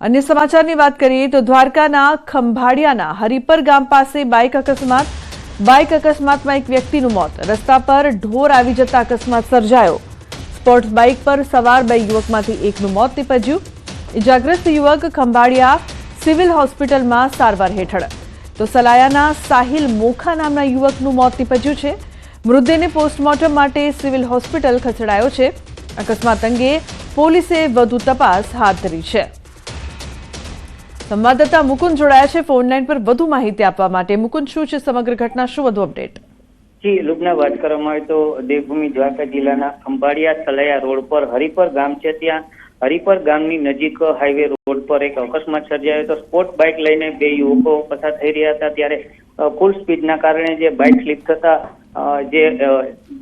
अन्य समाचार की बात करिए तो द्वारकाना खंभाड़ियाना हरिपर गाम पास बाइक अकस्मात में एक व्यक्तिનું મોત। रस्ता पर ढोर આવી જતા अकस्मात સર્જાયો। स्पोर्ट्स बाइक पर सवार બે યુવકમાંથી એકનું મોત નીપજ્યું। ઇજાગ્રસ્ત યુવક ખંભાળિયા સિવિલ હોસ્પિટલમાં સારવાર હેઠળ, તો સલાયાના સાહિલ મોખા નામના યુવકનું મોત નીપજ્યું છે। મૃતદેહને પોસ્ટમોર્ટમ માટે સિવિલ હોસ્પિટલ ખસેડાયો છે। અકસ્માત અંગે પોલીસે વધુ તપાસ હાથ ધરી છે। संवाददाता मुकुंद जोड़ाया है फोन लाइन पर વધુ માહિતી આપવા માટે। मुकुंद, શું છે સમગ્ર ઘટના, શું વધુ અપડેટ? જી લુબના વાત કરવામાં આવે તો દેવભૂમિ દ્વારકા જિલ્લાના ખંભાળિયા સલાયા રોડ પર હરિપર ગામ છે, ત્યાં હરિપર ગામની નજીક હાઈવે રોડ પર એક અકસ્માત સર્જાયો। તો સ્પોર્ટ બાઇક લઈને બે યુવકો પસાર થઈ રહ્યા હતા, ત્યારે ફૂલ સ્પીડના કારણે જે બાઇક સ્લીપ થતા જે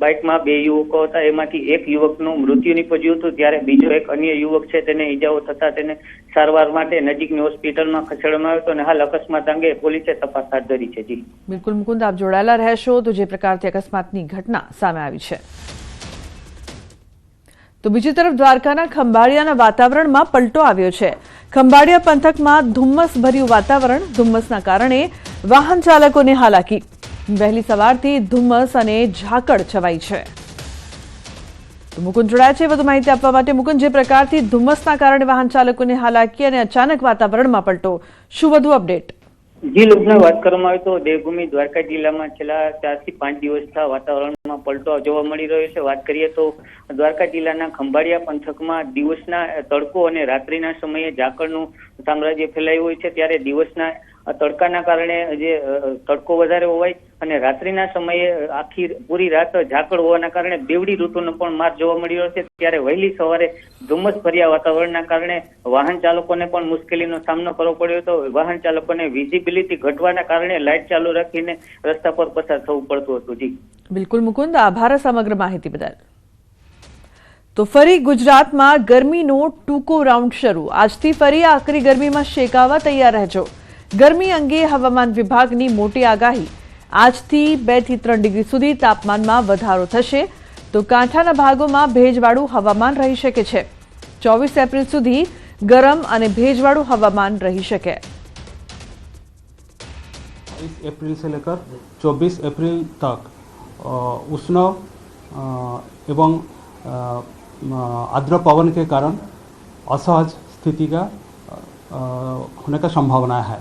બાઇકમાં બે યુવકો હતા એમાંથી એક યુવકનું મૃત્યુ નીપજ્યું હતું, ત્યારે બીજો એક અન્ય યુવક છે તેને ઈજાઓ થતા તેને સારવાર માટે નજીકની હોસ્પિટલમાં ખસેડવામાં આવ્યો હતો અને હાલ અકસ્માત અંગે પોલીસે તપાસ હાથ ધરી છે। જી બિલકુલ મુકુંદ, આપ જોડાયેલા રહેશો। તો જે પ્રકારથી અકસ્માતની ઘટના સામે આવી છે, તો બીજી તરફ દ્વારકાના ખંભાળિયાના વાતાવરણમાં પલટો આવ્યો છે। ખંભાળિયા પંથકમાં ધુમ્મસભર્યું વાતાવરણ, ધુમ્મસના કારણે વાહન ચાલકોને હાલાકી। વહેલી સવારથી ધુમ્મસ અને ઝાકળ છવાઈ છે। તો મુકુંદ જોડાયા છે વધુ માહિતી આપવા માટે। મુકુંદ, જે પ્રકારથી ધુમ્મસના કારણે વાહન ચાલકોને હાલાકી અને અચાનક વાતાવરણમાં પલટો, શું વધુ અપડેટ? જી લુબના વાત કરવામાં આવે તો દેવભૂમિ દ્વારકા જિલ્લામાં છેલ્લા 4 થી 5 દિવસથી વાતાવરણમાં પલટો જોવા મળી રહ્યો છે। વાત કરીએ તો દ્વારકા જિલ્લાના ખંભાળિયા પંથકમાં દિવસના તડકો અને રાત્રિના સમયે ઝાકળનું સામ્રાજ્ય ફેલાયું હોય છે, ત્યારે દિવસના તડકાના કારણે જે તડકો વધારે હોવાય અને રાત્રિના સમયે આખી પૂરી રાત ઝાકળ હોવાના કારણે બેવડી ઋતુનો પણ માર જોવા મળી રહ્યો છે। ત્યારે વહેલી સવારે ધુમ્મસભર્યા વાતાવરણના કારણે વાહન ચાલકોને પણ મુશ્કેલીનો સામનો કરવો પડ્યો હતો। વાહન ચાલકોને વિઝિબિલિટી ઘટવાના કારણે લાઇટ ચાલુ રાખીને રસ્તા પર પસાર થવું પડતું હતું। જી બિલકુલ મુકુંદ, આભાર સમગ્ર માહિતી બદલ। તો ફરી ગુજરાતમાં ગરમીનો ટૂંકો રાઉન્ડ શરૂ। આજથી ફરી આકરી ગરમીમાં શેકાવા તૈયાર રહેજો। ગરમી અંગે હવામાન વિભાગની મોટી આગાહી। આજથી 2 થી 3 ડિગ્રી સુધી તાપમાનમાં વધારો થશે, તો કાંઠાના ભાગોમાં ભેજવાળું હવામાન રહી શકે છે। 24 એપ્રિલ સુધી ગરમ અને ભેજવાળું હવામાન રહી શકે। 22 अप्रैल से लेकर 24 अप्रैल तक उष्ण एवं आर्द्र पवन के कारण असहज स्थिति का होने का संभावना है।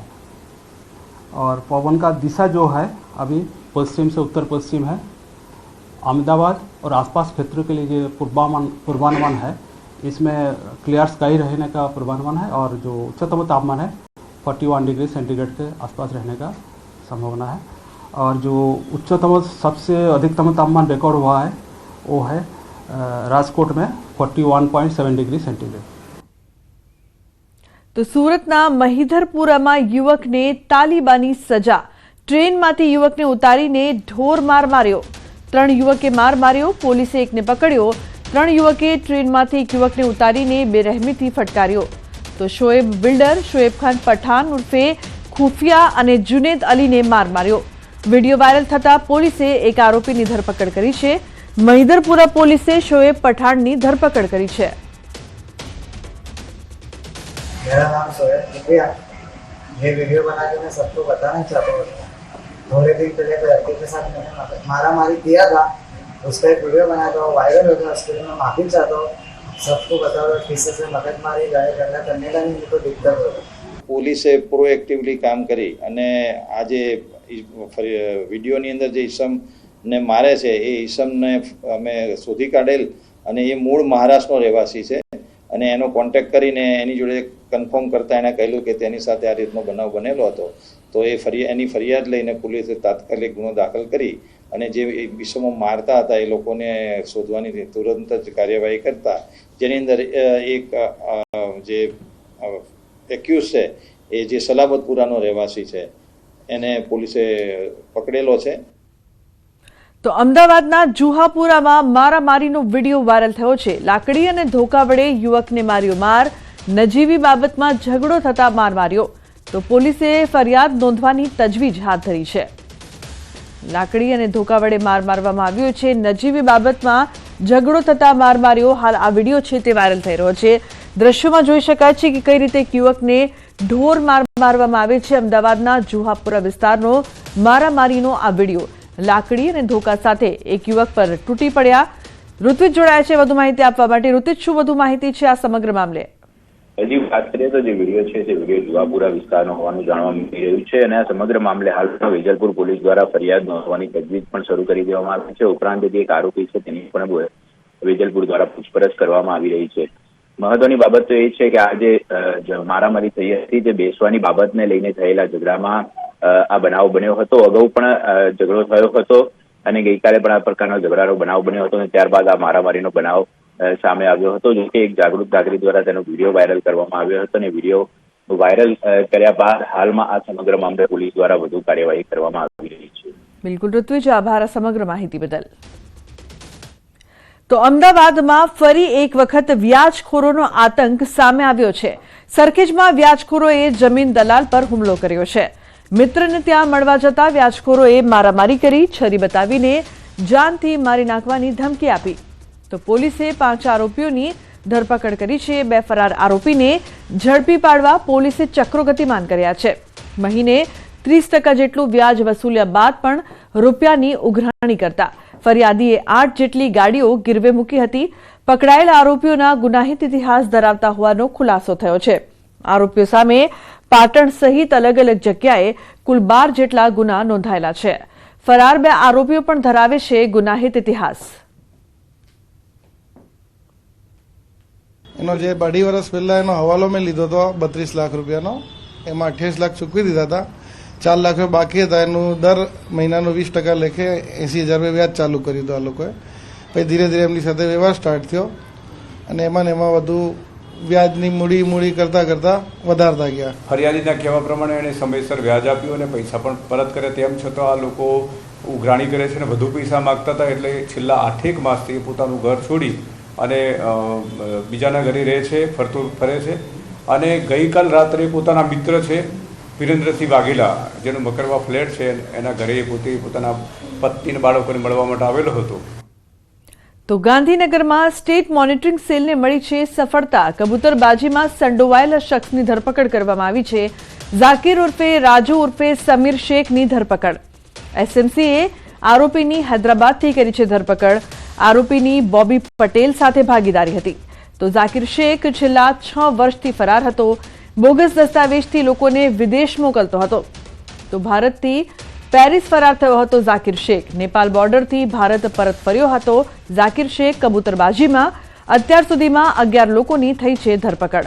और पवन का दिशा जो है अभी पश्चिम से उत्तर पश्चिम है। अहमदाबाद और आसपास क्षेत्रों के लिए जो पूर्वानुमान है, इसमें क्लियर स्काई रहने का पूर्वानुमान है और जो उच्चतम तापमान है 41 डिग्री सेंटीग्रेड के आसपास रहने का संभावना है। और जो उच्चतम सबसे अधिकतम तापमान रिकॉर्ड हुआ है वो है राजकोट में 41.7 डिग्री सेंटीग्रेड। तो सूरतना महीधरपुराમાં યુવકને તાલિબાની સજા। ટ્રેનમાંથી યુવકને ઉતારીને ઢોર માર માર્યો। 3 યુવકે માર માર્યો, પોલીસે એકને પકડ્યો। 3 યુવકે ટ્રેનમાંથી એક યુવકને ઉતારીને બેરહેમીથી ફટકાર્યો। તો શોએબ બિલ્ડર શોએબ ખાન પઠાણ ઉર્ફે ખુફિયા અને જુનેદ અલીને માર માર્યો। વિડીયો વાયરલ થતા પોલીસે એક આરોપીની ધરપકડ કરી છે। મહીધરપુરા પોલીસે શોએબ પઠાણની ધરપકડ કરી છે। मेरा नाम शोएब खुफिया। ये वीडियो बना के मैं सबको बताना चाहता हूँ। थोड़े दिन पहले एक लड़के के साथ मैंने मारामारी किया था, उसका एक वीडियो बनाया था, वायरल हो गया। उसके लिए मैं माफी चाहता हूँ। सबको बताओ किसी से मगजमारी गाय गंदा करने का नहीं, तो दिक्कत होगा। પોલીસે પ્રોએક્ટિવલી કામ કરી અને આજે વિડીયોની અંદર જે ઈસમને મારે છે એ ઈસમને અમે શોધી કાઢેલ અને એ મૂળ મહારાષ્ટ્રનો રહેવાસી છે અને એનો કોન્ટેક્ટ કરીને એની જોડે કન્ફર્મ કરતા એણે કહેલું કે તેની સાથે આ રીતનો બનાવ બનેલો હતો। તો એની ફરિયાદ લઈને પોલીસે તાત્કાલિક ગુનો દાખલ કરી અને જે ઈસમો મારતા હતા એ લોકોને શોધવાની તુરંત જ કાર્યવાહી કરતા, જેની અંદર એક જે એક્યુઝ છે એ જે સલાબતપુરાનો રહેવાસી છે એને પોલીસે પકડેલો છે। તો અમદાવાદના જુહાપુરામાં મારામારીનો વિડીયો વાયરલ થયો છે। લાકડી અને ધોકા વડે યુવકને માર્યો માર। નજીવી બાબતમાં ઝઘડો થતા માર માર્યો, તો પોલીસે ફરિયાદ નોંધવાની તજવીજ હાથ ધરી છે। લાકડી અને ધોકા વડે માર મારવામાં આવ્યો છે। નજીવી બાબતમાં ઝઘડો થતા માર માર્યો। હાલ આ વિડીયો છે તે વાયરલ થઈ રહ્યો છે। દ્રશ્યોમાં જોઈ શકાય છે કે કઈ રીતે એક યુવકને ઢોર માર મારવામાં આવે છે। અમદાવાદના જુહાપુરા વિસ્તારનો મારામારીનો આ વિડીયો લાકડી અને ધોકા સાથે એક યુવક પર તૂટી પડ્યા। ઋત્વિજ જોડાયા છે વધુ માહિતી આપવા માટે। ઋત્વિજ, શું વધુ માહિતી છે આ સમગ્ર મામલે? હજી વાત કરીએ તો જે વિડીયો છે તે વિડીયો જુહાપુરા વિસ્તારનો હોવાનું જાણવા મળી રહ્યું છે અને આ સમગ્ર મામલે હાલમાં વેજલપુર પોલીસ દ્વારા ફરિયાદ નોંધવાની તજવીજ પણ શરૂ કરી દેવામાં આવી છે। ઉપરાંત જે એક આરોપી છે તેની પણ વેજલપુર દ્વારા પૂછપરછ કરવામાં આવી રહી છે। મહત્વની બાબત તો એ છે કે આ જે મારામારી થઈ હતી તે બેસવાની બાબતને લઈને થયેલા ઝઘડામાં આ બનાવ બન્યો હતો। અગાઉ પણ ઝઘડો થયો હતો અને ગઈકાલે પણ આ પ્રકારનો ઝઘડાનો બનાવ બન્યો હતો અને ત્યારબાદ આ મારામારીનો બનાવ સામે આવ્યો હતો। જો કે એક જાગૃત નાગરિક દ્વારા તેનો વિડીયો વાયરલ કરવામાં આવ્યો હતો અને વિડીયો વાયરલ કર્યા બાદ હાલમાં આ સમગ્ર મામલે પોલીસ દ્વારા વધુ કાર્યવાહી કરવામાં આવી રહી છે। બિલકુલ ઋત્વિજ, આભાર આ સમગ્ર માહિતી બદલ। તો અમદાવાદમાં ફરી એક વખત વ્યાજખોરોનો આતંક સામે આવ્યો છે। સરખેજમાં વ્યાજખોરોએ જમીન દલાલ પર હુમલો કર્યો છે। મિત્રને ત્યાં મળવા જતા વ્યાજખોરોએ મારામારી કરી, છરી બતાવીને જાનથી મારી નાખવાની ધમકી આપી। તો પોલીસે 5 આરોપીઓની ધરપકડ કરી છે। 2 ફરાર આરોપીને ઝડપી પાડવા પોલીસે ચક્રો ગતિમાન કર્યા છે। મહિને 30% જેટલું વ્યાજ વસૂલ્યા બાદ પણ રૂપિયાની ઉઘરાણી કરતા ફરિયાદીએ 8 જેટલી ગાડીઓ ગીરવે મૂકી હતી। પકડાયેલા આરોપીઓના ગુનાહિત ઇતિહાસ ધરાવતા હોવાનો ખુલાસો થયો છે। આરોપીઓ સામે પાટણ સહિત અલગ અલગ જગ્યાએ કુલ 12 જેટલા ગુના નોંધાયેલા છે। ફરાર 2 આરોપીઓ પણ ધરાવે છે ગુનાહિત ઇતિહાસ। એનો જે 2.5 વર્ષ પહેલા એનો હવાલો મેં લીધો હતો 32 લાખ રૂપિયાનો, એમાં 28 લાખ ચૂકવી દીધા હતા। 4 લાખ રૂપિયા બાકી હતા, એનું દર મહિનાનું 20% લેખે 80,000 રૂપિયા વ્યાજ ચાલુ કર્યું હતું આ લોકોએ। પછી ધીરે ધીરે એમની સાથે વ્યવહાર સ્ટાર્ટ થયો અને એમાં વધુ વ્યાજની મૂડી કરતાં વધારતા ગયા। ફરિયાદીના કહેવા પ્રમાણે એણે સમયસર વ્યાજ આપ્યું અને પૈસા પણ પરત કરે, તેમ છતાં આ લોકો ઉઘરાણી કરે છે અને વધુ પૈસા માગતા હતા। એટલે છેલ્લા 8 માસથી પોતાનું ઘર છોડી અને બીજાના ઘરે રહે છે, ફરે છે અને ગઈકાલ રાત્રે પોતાના મિત્ર છે વિરેન્દ્રસિંહ વાઘેલા, જેનો મકરવા ફ્લેટ છે, એના ઘરે પોતે પોતાના પત્ની અને બાળકોને મળવા માટે આવેલો હતો। તો ગાંધીનગરમાં સ્ટેટ મોનિટરિંગ સેલને મળી છે સફળતા। કબૂતરબાજીમાં સંડોવાયેલા શખ્સની ધરપકડ કરવામાં આવી છે। ઝાકીર ઉર્ફે રાજુ ઉર્ફે સમીર શેખની ધરપકડ। એસએમસીએ આરોપીની હૈદરાબાદથી કરી છે ધરપકડ। આરોપીની બોબી પટેલ સાથે ભાગીદારી હતી। તો ઝાકીર શેખ છેલ્લા 6 વર્ષથી ફરાર હતો। બોગસ દસ્તાવેજથી લોકોને વિદેશ મોકલતો હતો। તો ભારતથી પેરિસ ફરાર થયો હતો ઝાકીર શેખ। નેપાલ બોર્ડરથી ભારત પરત ફર્યો હતો ઝાકીર શેખ। કબૂતરબાજીમાં અત્યાર સુધીમાં 11 લોકોની થઈ છે ધરપકડ।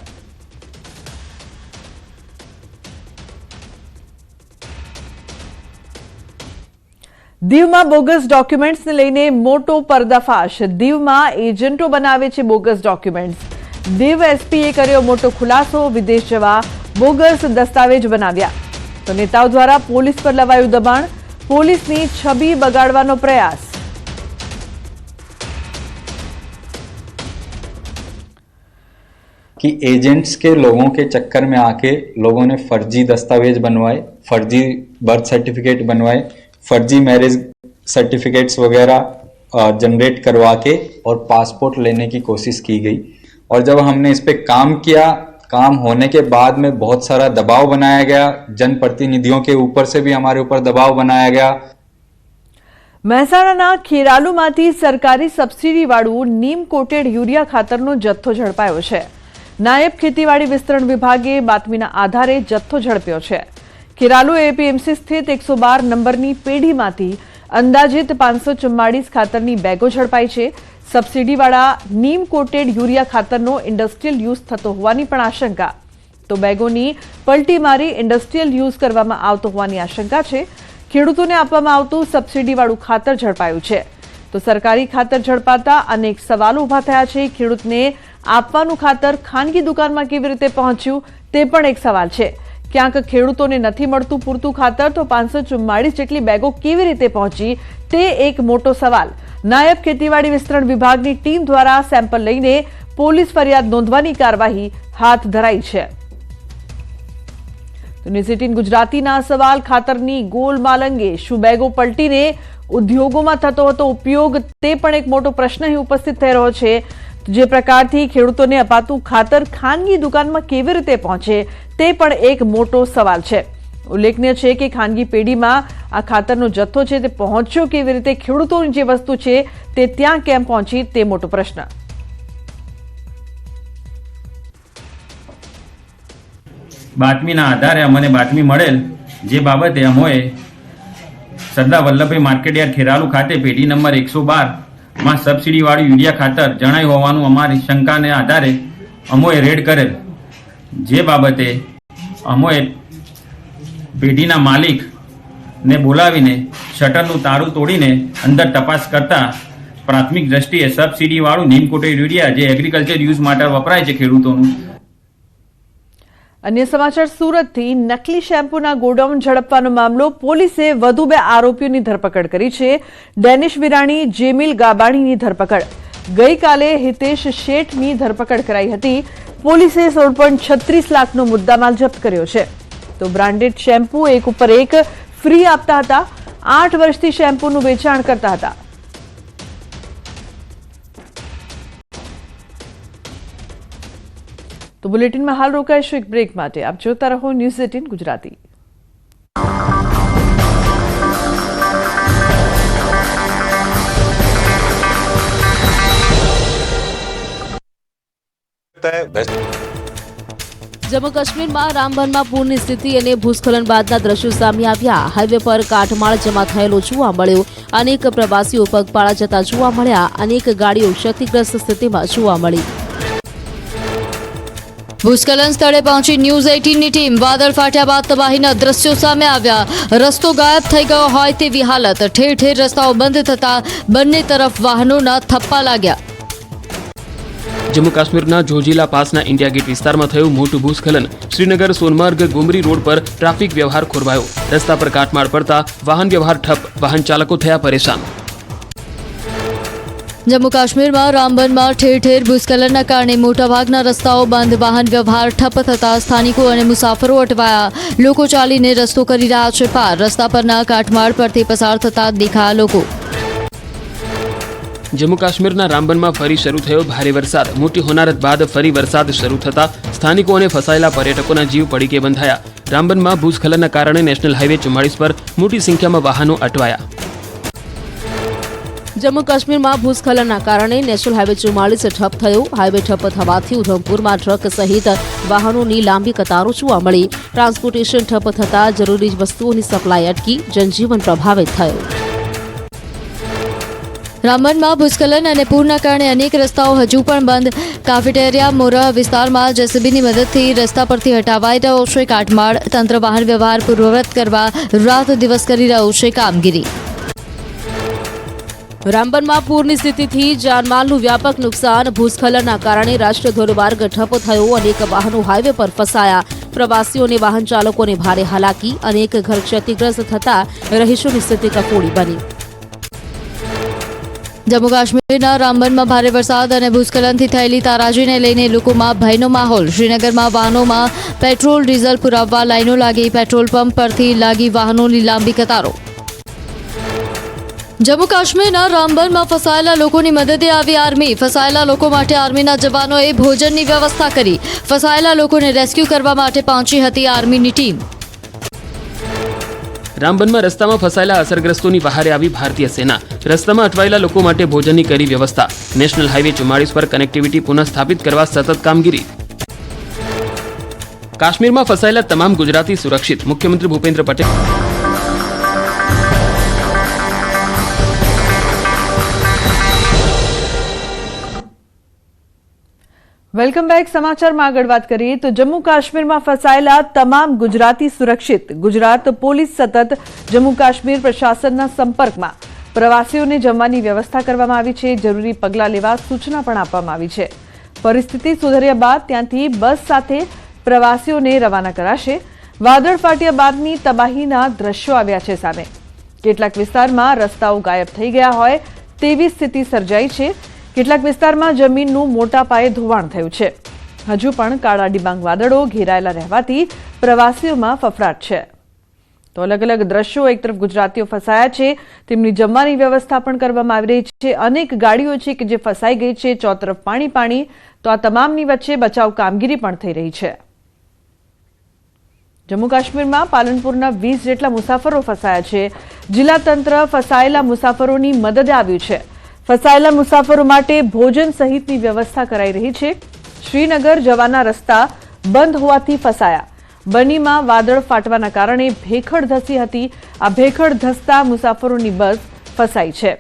દીવમાં બોગસ ડોક્યુમેન્ટ્સને લઈને મોટો પર્દાફાશ। દીવમાં એજન્ટો બનાવે છે બોગસ ડોક્યુમેન્ટ્સ। દીવ એસપીએ કર્યો મોટો ખુલાસો। વિદેશ જવા બોગસ દસ્તાવેજ બનાવ્યા। તો નેતાઓ દ્વારા પોલીસ પર લવાયું દબાણ। પોલીસની છબી બગાડવાનો પ્રયાસ। कि एजेंट्स के लोगों के चक्कर में आके लोगों ने फर्जी दस्तावेज बनवाए, फर्जी बर्थ सर्टिफिकेट बनवाए, फर्जी मैरिज सर्टिफिकेट्स वगैरह जनरेट करवा के और पासपोर्ट लेने की कोशिश की गई। और जब हमने इस पे काम किया, काम होने के बाद में बहुत सारा दबाव बनाया गया। जनप्रतिनिधियों के ऊपर से भी हमारे ऊपर दबाव बनाया गया। મહેસાણાના ખેરાલુમાંથી સરકારી સબસિડીવાળું નીમ કોટેડ યુરિયા ખાતરનો જથ્થો ઝડપાયો છે। નાયબ ખેતીવાડી વિસ્તરણ વિભાગે બાતમીના આધારે જથ્થો ઝડપ્યો છે। ખેરાલુ એપીએમસી સ્થિત 112 નંબરની પેઢીમાંથી અંદાજિત 544 ખાતરની બેગો ઝડપાઈ છે। સબસિડીવાળા નીમ કોટેડ યુરિયા ખાતરનો ઇન્ડસ્ટ્રીયલ યુઝ થતો હોવાની પણ આશંકા। તો બેગોની પલટી મારી ઇન્ડસ્ટ્રીયલ યુઝ કરવામાં આવતો હોવાની આશંકા છે। ખેડૂતોને આપવામાં આવતું સબસિડીવાળું ખાતર ઝડપાયું છે। તો સરકારી ખાતર ઝડપાતા અનેક સવાલો ઉભા થયા છે। ખેડૂતને આપવાનું ખાતર ખાનગી દુકાનમાં કેવી રીતે પહોંચ્યું તે પણ એક સવાલ છે। ક્યાંક ખેડૂતોને નથી મળતું પૂરતું ખાતર, તો 544 જેટલી બેગો કેવી રીતે પહોંચી તે એક મોટો સવાલ। નાયબ ખેતીવાડી વિસ્તરણ વિભાગની ટીમ દ્વારા સેમ્પલ લઈને પોલીસ ફરિયાદ નોંધવાની કાર્યવાહી હાથ ધરાઈ છે। તો ન્યૂઝ 18 ગુજરાતીના સવાલ ખાતરની ગોલમાલ અંગે શું બેગો પલટીને ઉદ્યોગોમાં થતો હતો ઉપયોગ, તે પણ એક મોટો પ્રશ્ન અહીં ઉપસ્થિત થઈ રહ્યો છે। જે પ્રકારથી ખેડૂતોને અપાતું ખાતર ખાનગી દુકાનમાં કેવી રીતે પહોંચે તે પણ એક મોટો સવાલ છે. ઉલ્લેખનીય છે કે ખાનગી પેઢીમાં આ ખાતરનો જથ્થો છે તે પહોંચ્યો કેવી રીતે, ખેડૂતોની જે વસ્તુ છે તે ત્યાં કેમ પહોંચી તે મોટો પ્રશ્ન. બાતમીના આધારે અમને બાતમી મળેલ, જે બાબતે અમોએ સરદાર વલ્લભભાઈ માર્કેટયાર્ડ ખેરાલુ ખાતે પેઢી નંબર 112 માં સબસિડીવાળું યુરિયા ખાતર જણાયું હોવાનું અમારી શંકાને આધારે અમોએ રેડ કરેલ, જે બાબતે અમોએ પેઢીના માલિકને બોલાવીને શટરનું તાળું તોડીને અંદર તપાસ કરતા પ્રાથમિક દ્રષ્ટિએ સબસિડીવાળું નીમ કોટેડ યુરિયા જે એગ્રીકલ્ચર યુઝ માટે વપરાય છે ખેડૂતોનું. અન્ય સમાચાર સુરતથી. નકલી શેમ્પૂના ગોડાઉન ઝડપવાનો મામલો. પોલીસે વધુ 2 આરોપીઓની ધરપકડ કરી છે. ડેનિશ વિરાણી, જેમિલ ગાબાણીની ધરપકડ. ગઈકાલે હિતેશ શેઠની ધરપકડ કરાઈ હતી. પોલીસે 16.36 લાખનો મુદ્દામાલ જપ્ત કર્યો છે. તો બ્રાન્ડેડ શેમ્પૂ એક ઉપર એક ફ્રી આપતા હતા. 8 વર્ષથી શેમ્પૂનું વેચાણ કરતા હતા. તો બુલેટિનમાં હાલ રોકાઈશું એક બ્રેક માટે. આપ જોતા રહો ન્યૂઝ 18 ગુજરાતી. જમ્મુ કાશ્મીરમાં રામબનમાં પૂરની સ્થિતિ અને ભૂસ્ખલન બાદના દ્રશ્યો સામે આવ્યા. હાઈવે પર કાટમાળ જમા થયેલો જોવા મળ્યો. અનેક પ્રવાસીઓ પગપાળા જતા જોવા મળ્યા. અનેક ગાડીઓ ક્ષતિગ્રસ્ત સ્થિતિમાં જોવા મળી. ભૂસ્ખલન સ્થળે પહોંચી ન્યૂઝ 18ની ટીમ. વાદળ ફાટ્યા બાદ તબાહીના દ્રશ્યો સામે આવ્યા. રસ્તો ગાયબ થઈ ગયો હોય તેવી હાલત. ઠેર ઠેર રસ્તાઓ બંધ થતા બંને તરફ વાહનોના થપ્પા લાગ્યા. જમ્મુ કાશ્મીરના જોજીલા પાસના ઇન્ડિયા ગેટ વિસ્તારમાં થયું મોટું ભૂસ્ખલન. શ્રીનગર સોનમાર્ગ ગુમરી રોડ પર ટ્રાફિક વ્યવહાર ખોરવાયો. રસ્તા પર કાટમાળ પડતા વાહન વ્યવહાર ઠપ. વાહન ચાલકો થયા પરેશાન. જમ્મુ કાશ્મીરમાં રામબનમાં ઠેર ઠેર ભૂસ્ખલનના કારણે મોટાભાગના રસ્તાઓ બંધ. વાહન વ્યવહાર ઠપ થતા સ્થાનિકો અને મુસાફરો અટવાયા. લોકો ચાલીને રસ્તો કરી રહ્યા છે પાર. રસ્તા પરના કાટમાળ પરથી પસાર થતા દેખાયા લોકો. જમ્મુ કાશ્મીરના રામબનમાં ફરી શરૂ થયો ભારે વરસાદ. મોટી હોનારત બાદ ફરી વરસાદ શરૂ થતા સ્થાનિકો અને ફસાયેલા પર્યટકોના જીવ પડીકે બંધાયા. રામબનમાં ભૂસ્ખલનના કારણે નેશનલ હાઈવે 44 પર મોટી સંખ્યામાં વાહનો અટવાયા. જમ્મુ કાશ્મીરમાં ભૂસ્ખલનના કારણે નેશનલ હાઈવે 44 ઠપ થયો. હાઈવે ઠપ થવાથી ઉધમપુરમાં ટ્રક સહિત વાહનોની લાંબી કતારો જોવા મળી. ટ્રાન્સપોર્ટેશન ઠપ થતા જરૂરી વસ્તુઓની સપ્લાય અટકી. જનજીવન પ્રભાવિત થયું. રામબનમાં ભૂસ્ખલન અને પૂરના કારણે અનેક રસ્તાઓ હજુ પણ બંધ. કાફેટેરિયા મોરા વિસ્તારમાં જેસીબીની મદદથી રસ્તા પરથી હટાવાઈ રહ્યો છે કાટમાળ. તંત્ર વાહન વ્યવહાર પૂર્વવત કરવા રાત દિવસ કરી રહ્યું છે કામગીરી. રામબનમાં પૂરની સ્થિતિથી જાનમાલનું વ્યાપક નુકસાન. ભૂસ્ખલનના કારણે રાષ્ટ્રીય ધોરીમાર્ગ ઠપ થયો. અનેક વાહનો હાઈવે પર ફસાયા. પ્રવાસીઓને વાહન ચાલકોને ભારે હાલાકી. અનેક ઘર ક્ષતિગ્રસ્ત થતા રહીશોની સ્થિતિ કફોડી બની. જમ્મુ કાશ્મીરના રામબનમાં ભારે વરસાદ અને ભૂસ્ખલનથી થયેલી તારાજીને લઈને લોકોમાં ભયનો માહોલ. શ્રીનગરમાં વાહનોમાં પેટ્રોલ ડીઝલ પુરાવવા લાઈનો લાગી. પેટ્રોલ પંપ પરથી લાગી વાહનોની લાંબી કતારો. જમ્મુ કાશ્મીરના રામબનમાં ફસાયેલા લોકોની મદદે આવી આર્મી. ફસાયેલા લોકો માટે આર્મીના જવાનોએ ભોજનની વ્યવસ્થા કરી. ફસાયેલા લોકોને રેસ્ક્યુ કરવા માટે પહોંચી હતી આર્મીની ટીમ. રામબનમાં રસ્તામાં ફસાયેલા અસરગ્રસ્તોની વહારે આવી ભારતીય સેના. રસ્તામાં અટવાયેલા લોકો માટે ભોજનની કરી વ્યવસ્થા. નેશનલ હાઈવે 44 પર કનેક્ટિવિટી પુનઃસ્થાપિત કરવા સતત કામગીરી. કાશ્મીરમાં ફસાયેલા તમામ ગુજરાતી સુરક્ષિત. મુખ્યમંત્રી ભૂપેન્દ્ર પટેલ. Welcome back. સમાચારમાં આગળ વાત કરીએ તો જમ્મુ કાશ્મીરમાં ફસાયેલા તમામ ગુજરાતી સુરક્ષિત. ગુજરાત પોલીસ સતત જમ્મુ કાશ્મીર પ્રશાસનના સંપર્કમાં. પ્રવાસીઓને જમવાની વ્યવસ્થા કરવામાં આવી છે. જરૂરી પગલાં લેવા સૂચના પણ આપવામાં આવી છે. પરિસ્થિતિ સુધર્યા બાદ ત્યાંથી બસ સાથે પ્રવાસીઓને રવાના કરાશે. વાદળ ફાટ્યા બાદની તબાહીના દ્રશ્યો આવ્યા છે સામે. કેટલાક વિસ્તારમાં રસ્તાઓ ગાયબ થઈ ગયા હોય તેવી સ્થિતિ સર્જાઈ છે. કેટલાક વિસ્તારમાં જમીનનું મોટા પાયે ધોવાણ થયું છે. હજુ પણ કાળા ડિબાંગ વાદળો ઘેરાયેલા રહેવાથી પ્રવાસીઓમાં ફફડાટ છે. તો અલગ અલગ દ્રશ્યો, એક તરફ ગુજરાતીઓ ફસાયા છે, તેમની જમવાની વ્યવસ્થા પણ કરવામાં આવી રહી છે. અનેક ગાડીઓ છે કે જે ફસાઈ ગઈ છે, ચોતરફ પાણી પાણી. તો આ તમામની વચ્ચે બચાવ કામગીરી પણ થઈ રહી છે. જમ્મુ કાશ્મીરમાં પાલનપુરના 20 જેટલા મુસાફરો ફસાયા છે. જિલ્લા તંત્ર ફસાયેલા મુસાફરોની મદદે આવ્યું છે. ફસાયેલા મુસાફરો માટે ભોજન સહિતની વ્યવસ્થા કરાઈ રહી છે. શ્રીનગર જવાના રસ્તા બંધ હોવાથી ફસાયા. બનીમાં વાદળ ફાટવાના કારણે ભેખડ ધસી હતી. આ ભેખડ ધસતા મુસાફરોની બસ ફસાઈ છે.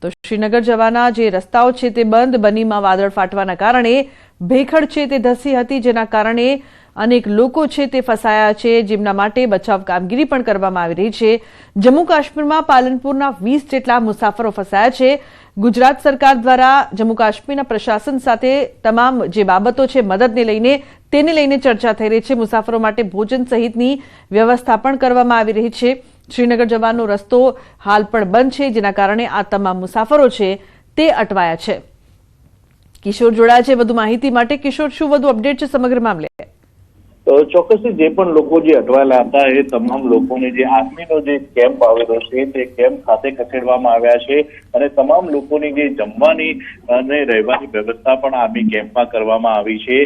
તો શ્રીનગર જવાના જે રસ્તાઓ છે તે બંધ. બનીમાં વાદળ ફાટવાના કારણે ભેખડ છે તે ધસી હતી, જેના કારણે અનેક લોકો છે તે ફસાયા છે, જેમના માટે બચાવ કામગીરી પણ કરવામાં આવી રહી છે. જમ્મુ કાશ્મીરમાં પાલનપુરના 20 જેટલા મુસાફરો ફસાયા છે. ગુજરાત સરકાર દ્વારા જમ્મુ કાશ્મીરના પ્રશાસન સાથે તમામ જે બાબતો છે મદદને લઈને ચર્ચા થઈ રહી છે. મુસાફરો માટે ભોજન સહિતની વ્યવસ્થા પણ કરવામાં આવી રહી છે. શ્રીનગર જવાનો રસ્તો હાલ પણ બંધ છે, જેના કારણે આ તમામ મુસાફરો છે તે અટવાયા છે. કિશોર જોડાયા છે વધુ માહિતી માટે. કિશોર, શું વધુ અપડેટ છે સમગ્ર મામલે? ચોક્કસથી જે પણ લોકો જે અટવાયેલા હતા એ તમામ લોકોને જે આર્મીનો જે કેમ્પ આવેલો છે તે કેમ્પ ખાતે ખસેડવામાં આવ્યા છે અને તમામ લોકોની જે જમવાની અને રહેવાની વ્યવસ્થા પણ આર્મી કેમ્પમાં કરવામાં આવી છે.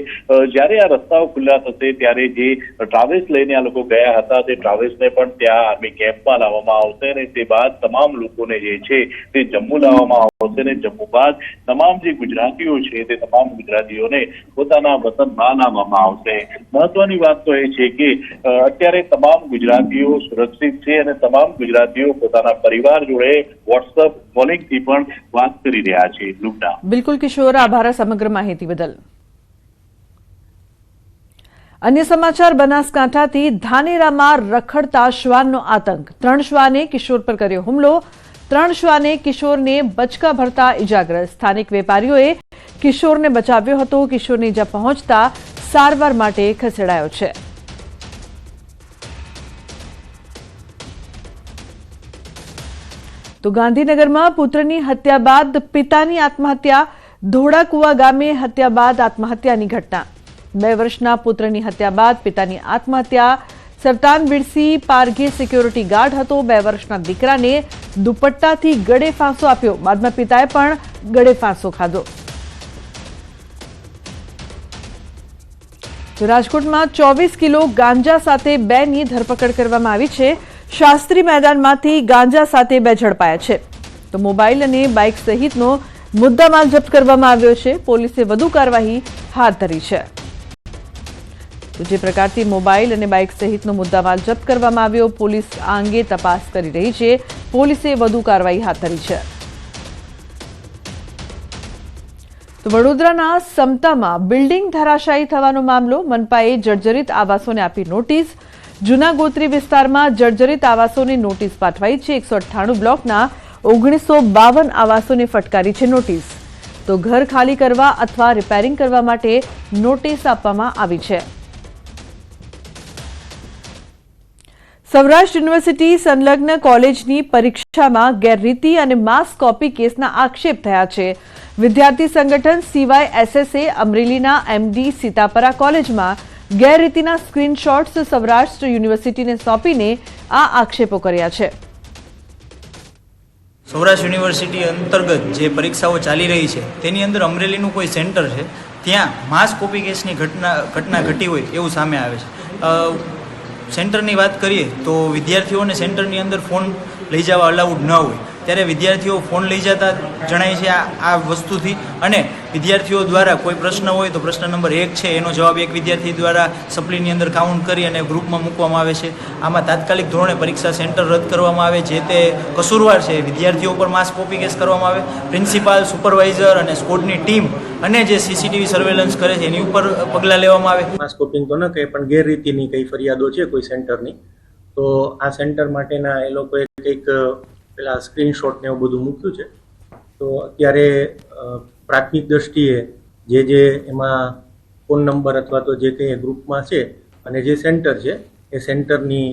જ્યારે આ રસ્તાઓ ખુલ્લા થશે ત્યારે જે ટ્રાવેલ્સ લઈને આ લોકો ગયા હતા તે ટ્રાવેલ્સને પણ ત્યાં આર્મી કેમ્પમાં લાવવામાં આવશે અને તે બાદ તમામ લોકોને જે છે તે જમ્મુ લાવવામાં આવશે અને જમ્મુ બાદ તમામ જે ગુજરાતીઓ છે તે તમામ ગુજરાતીઓને પોતાના વતનમાં લાવવામાં આવશે. મહત્વની વાત તો એ છે કે અત્યારે તમામ ગુજરાતીઓ સુરક્ષિત છે અને તમામ ગુજરાતીઓ પોતાના પરિવાર જોડે વોટ્સઅપ કોલિંગથી પણ વાત કરી રહ્યા છે. લુકડા. બિલકુલ કિશોર, આભાર સમગ્ર માહિતી બદલ. અન્ય સમાચાર, બનાસકાંઠાથી ધાનેરામાં રખડતા શ્વાનનો આતંક. 3 શ્વાને કિશોર પર કર્યો હુમલો. 3 શ્વાને કિશોરને બચકા ભરતા ઇજાગ્રસ્ત. સ્થાનિક વેપારીઓએ કિશોરને બચાવ્યો હતો. કિશોરને ઇજા પહોંચતા સારવાર માટે ખસેડાયો છે. તો ગાંધીનગરમાં પુત્રની હત્યા બાદ પિતાની આત્મહત્યા. ધોળાકુવા ગામે હત્યા બાદ આત્મહત્યાની ઘટના. 2 વર્ષના પુત્રની હત્યા બાદ પિતાની આત્મહત્યા. સરતાન બિરસી પારઘી સિક્યોરિટી ગાર્ડ હતો. 2 વર્ષના દીકરાને દુપટ્ટાથી ગળે ફાંસો આપ્યો. બાદમાં પિતાએ પણ ગળે ફાંસો ખાધો. રાજકોટમાં 24 કિલો ગાંજા સાથે 2ની ધરપકડ કરવામાં આવી છે. શાસ્ત્રી મેદાનમાંથી ગાંજા સાથે 2 ઝડપાયા છે. તો મોબાઈલ અને બાઇક સહિતનો મુદ્દામાલ જપ્ત કરવામાં આવ્યો છે. પોલીસે વધુ કાર્યવાહી હાથ ધરી છે. તો જે પ્રકારથી મોબાઈલ અને બાઇક સહિતનો મુદ્દામાલ જપ્ત કરવામાં આવ્યો, પોલીસ આ અંગે તપાસ કરી રહી છે. પોલીસે વધુ કાર્યવાહી હાથ ધરી છે. તો વડોદરાના સમતામાં બિલ્ડિંગ ધરાશાયી થવાનો મામલો. મનપાએ જર્જરિત આવાસોને આપી નોટિસ. જૂના ગોત્રી વિસ્તારમાં જર્જરિત આવાસોને નોટિસ પાઠવાઈ છે. 198 બ્લોકના 1952 આવાસોને ફટકારી છે નોટિસ. તો ઘર ખાલી કરવા અથવા રિપેરિંગ કરવા માટે નોટિસ આપવામાં આવી છે. સૌરાષ્ટ્ર યુનિવર્સિટી સંલગ્ન કોલેજની પરીક્ષામાં ગેરરીતિ અને માસ કોપી કેસના આક્ષેપ થયા છે. વિદ્યાર્થી સંગઠન CYSSએ અમરેલીના MD સીતાપરા કોલેજમાં ગેરરીતિના સ્ક્રીનશોટ્સ સૌરાષ્ટ્ર યુનિવર્સિટીને સોંપીને આ આક્ષેપો કર્યા છે. સૌરાષ્ટ્ર યુનિવર્સિટી અંતર્ગત જે પરીક્ષાઓ ચાલી રહી છે તેની અંદર અમરેલીનું કોઈ સેન્ટર છે, ત્યાં માસ કોપી કેસની ઘટના ઘટી હોય એવું સામે આવે છે. સેન્ટરની વાત કરીએ તો વિદ્યાર્થીઓને સેન્ટરની અંદર ફોન લઈ જવા અલાઉડ ન હોય, ત્યારે વિદ્યાર્થીઓ ફોન લઈ જતા જણાય છે આ વસ્તુથી. અને વિદ્યાર્થીઓ દ્વારા કોઈ પ્રશ્ન હોય તો પ્રશ્ન નંબર 1 છે એનો જવાબ એક વિદ્યાર્થી દ્વારા સપ્લીની અંદર કાઉન્ટ કરી અને ગ્રુપમાં મૂકવામાં આવે છે. આમાં તાત્કાલિક ધોરણે પરીક્ષા સેન્ટર રદ કરવામાં આવે. જે તે કસૂરવાર છે વિદ્યાર્થીઓ પર માસ કોપી કેસ કરવામાં આવે. પ્રિન્સિપાલ, સુપરવાઇઝર અને સ્કોડની ટીમ અને જે CCTV સર્વેલન્સ કરે છે એની ઉપર પગલાં લેવામાં આવે. માસ કોપિંગ તો ન કહે પણ ગેરરીતિની કઈ ફરિયાદો છે કોઈ સેન્ટરની, તો આ સેન્ટર માટેના એ લોકોએ કંઈક પેલા સ્ક્રીનશોટ ને એવું બધું મૂક્યું છે. તો અત્યારે પ્રાથમિક દ્રષ્ટિએ જે એમાં ફોન નંબર અથવા તો જે કંઈ ગ્રુપમાં છે અને જે સેન્ટર છે એ સેન્ટરની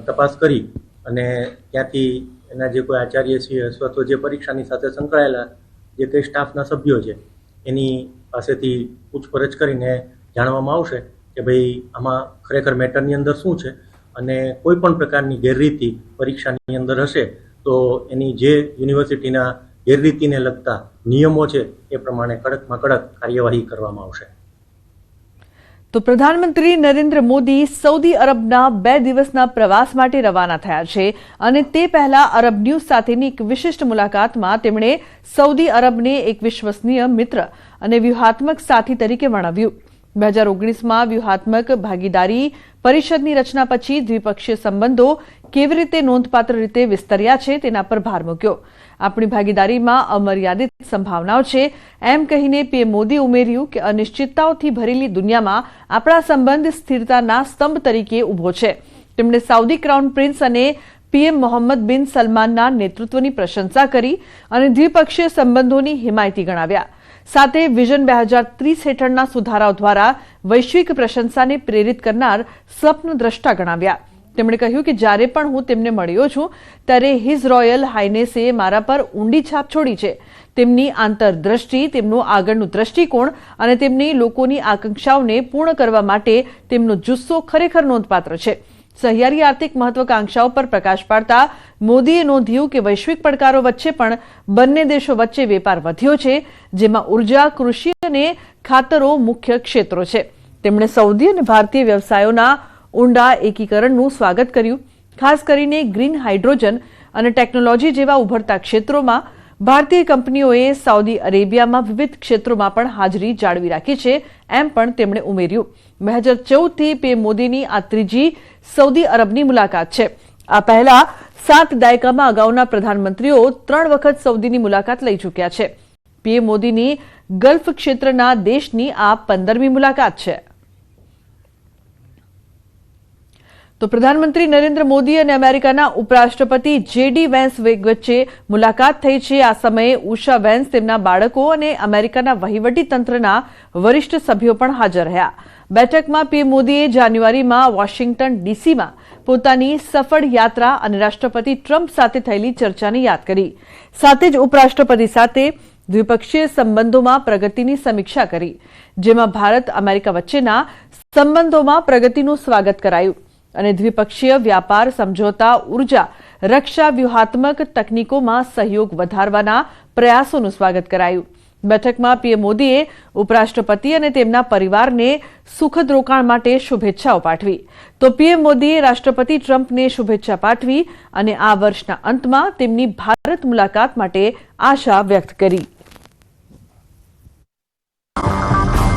તપાસ કરી અને ત્યાંથી એના જે કોઈ આચાર્ય છે અથવા તો જે પરીક્ષાની સાથે સંકળાયેલા જે કંઈ સ્ટાફના સભ્યો છે એની પાસેથી પૂછપરછ કરીને જાણવામાં આવશે કે ભાઈ આમાં ખરેખર મેટરની અંદર શું છે અને કોઈ પણ પ્રકારની ગેરરીતિ પરીક્ષાની અંદર હશે તો એની જે યુનિવર્સિટીના ગેરરીતિને લગતા નિયમો છે એ પ્રમાણે કડકમાં કડક કાર્યવાહી કરવામાં આવશે. તો પ્રધાનમંત્રી નરેન્દ્ર મોદી સૌદી અરબના 2 દિવસના પ્રવાસ માટે રવાના થયા છે અને તે પહેલા અરબ ન્યૂઝ સાથેની એક વિશિષ્ટ મુલાકાતમાં તેમણે સૌદી અરબને એક વિશ્વસનીય મિત્ર અને વ્યૂહાત્મક સાથી તરીકે વર્ણવ્યું. 2019માં વ્યૂહાત્મક ભાગીદારી પરિષદની રચના પછી દ્વિપક્ષીય સંબંધો કેવી રીતે નોંધપાત્ર રીતે વિસ્તર્યા છે તેના પર ભાર મૂક્યો. આપણી ભાગીદારીમાં અમર્યાદિત સંભાવનાઓ છે એમ કહીને પીએમ મોદીએ ઉમેર્યું કે અનિશ્ચિતતાઓથી ભરેલી દુનિયામાં આપણા સંબંધ સ્થિરતાના સ્તંભ તરીકે ઊભો છે. તેમણે સાઉદી ક્રાઉન પ્રિન્સ અને પીએમ મોહમ્મદ બિન સલમાનના નેતૃત્વની પ્રશંસા કરી અને દ્વિપક્ષીય સંબંધોની હિમાયતી ગણાવ્યા. સાથે વિઝન 2030 હેઠળના સુધારાઓ દ્વારા વૈશ્વિક પ્રશંસાને પ્રેરિત કરનાર સ્વપ્નદ્રષ્ટા ગણાવ્યા. તેમણે કહ્યું કે જ્યારે પણ હું તેમને મળ્યો છું ત્યારે હિઝ રોયલ હાઇનેસે મારા પર ઊંડી છાપ છોડી છે. તેમની આંતરદ્રષ્ટિ, તેમનો આગળનું દ્રષ્ટિકોણ અને તેમની લોકોની આકાંક્ષાઓને પૂર્ણ કરવા માટે તેમનો જુસ્સો ખરેખર નોંધપાત્ર છે. સહિયારી આર્થિક મહત્વાકાંક્ષાઓ પર પ્રકાશ પાડતા મોદીએ નોંધ્યું કે વૈશ્વિક પડકારો વચ્ચે પણ બંને દેશો વચ્ચે વેપાર વધ્યો છે, જેમાં ઉર્જા, કૃષિ અને ખાતરો મુખ્ય ક્ષેત્રો છે. તેમણે સૌદી અને ભારતીય વ્યવસાયોના ઊંડા એકીકરણનું સ્વાગત કર્યું. ખાસ કરીને ગ્રીન હાઇડ્રોજન અને ટેકનોલોજી જેવા ઉભરતા ક્ષેત્રોમાં ભારતીય કંપનીઓએ સાઉદી અરેબિયામાં વિવિધ ક્ષેત્રોમાં પણ હાજરી જાળવી રાખી છે એમ પણ તેમણે ઉમેર્યું. 2014થી પીએમ મોદીની આ ત્રીજી સૌદી અરબની મુલાકાત છે. આ પહેલા 7 દાયકામાં અગાઉના પ્રધાનમંત્રીઓ 3 વખત સૌદીની મુલાકાત લઈ ચૂક્યા છે. પીએમ મોદીની ગલ્ફ ક્ષેત્રના દેશની આ 15મી મુલાકાત છે. તો પ્રધાનમંત્રી નરેન્દ્ર મોદી અને અમેરિકાના ઉપરાષ્ટ્રપતિ જેડી વેન્સ વચ્ચે મુલાકાત થઈ છે. આ સમયે ઉષા વેન્સ, તેમના બાળકો અને અમેરિકાના વહીવટી તંત્રના વરિષ્ઠ સભ્યો પણ હાજર રહ્યા. બેઠકમાં પીએમ મોદીએ જાન્યુઆરીમાં વોશિંગ્ટન ડીસીમાં પોતાની સફળ યાત્રા અને રાષ્ટ્રપતિ ટ્રમ્પ સાથે થયેલી ચર્ચાને યાદ કરી. સાથે જ ઉપરાષ્ટ્રપતિ સાથે દ્વિપક્ષીય સંબંધોમાં પ્રગતિની સમીક્ષા કરી, જેમાં ભારત અમેરિકા વચ્ચેના સંબંધોમાં પ્રગતિનું સ્વાગત કરાયું અને દ્વિપક્ષીય વ્યાપાર સમજોતા, ઉર્જા, રક્ષા, વ્યૂહાત્મક તકનીકોમાં સહયોગ વધારવાના પ્રયાસોનું સ્વાગત કરાયું. બેઠકમાં પીએમ મોદીએ ઉપરાષ્ટ્રપતિ અને તેમના પરિવારને સુખદ રોકાણ માટે શુભેચ્છાઓ પાઠવી. તો પીએમ મોદીએ રાષ્ટ્રપતિ ટ્રમ્પને શુભેચ્છા પાઠવી અને આ વર્ષના અંતમાં તેમની ભારત મુલાકાત માટે આશા વ્યક્ત કરી.